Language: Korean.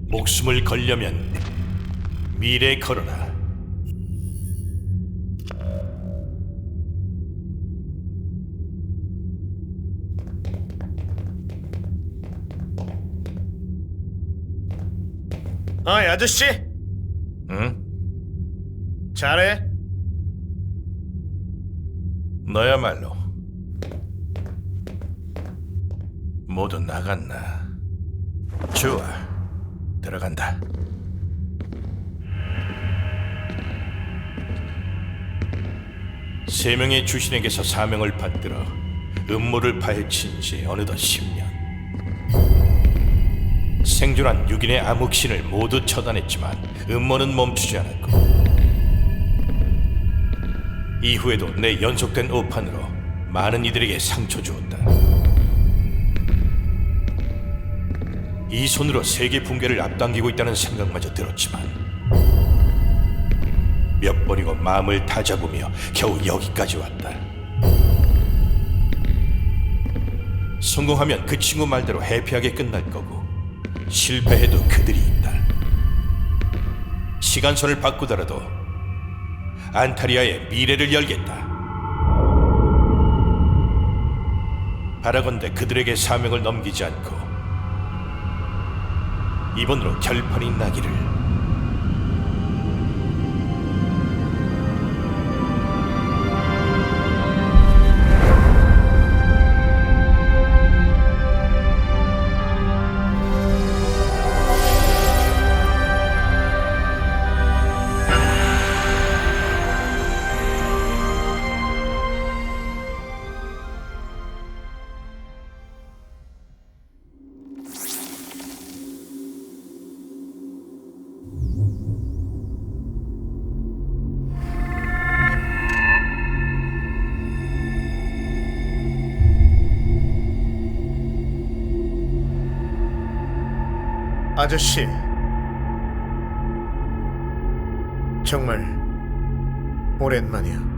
목숨을 걸려면 미래 걸어라. 어이 아저씨, 응? 잘해. 너야말로. 모두 나갔나? 좋아, 들어간다. 세 명의 주신에게서 사명을 받들어 음모를 파헤친 지 어느덧 10년. 생존한 6인의 암흑신을 모두 처단했지만 음모는 멈추지 않았고, 이후에도 내 연속된 오판으로 많은 이들에게 상처 주었다. 이 손으로 세계 붕괴를 앞당기고 있다는 생각마저 들었지만 몇 번이고 마음을 다잡으며 겨우 여기까지 왔다. 성공하면 그 친구 말대로 해피하게 끝날 거고, 실패해도 그들이 있다. 시간선을 바꾸더라도 안타리아의 미래를 열겠다. 바라건대 그들에게 사명을 넘기지 않고 이번으로 결판이 나기를. 아저씨, 정말 오랜만이야.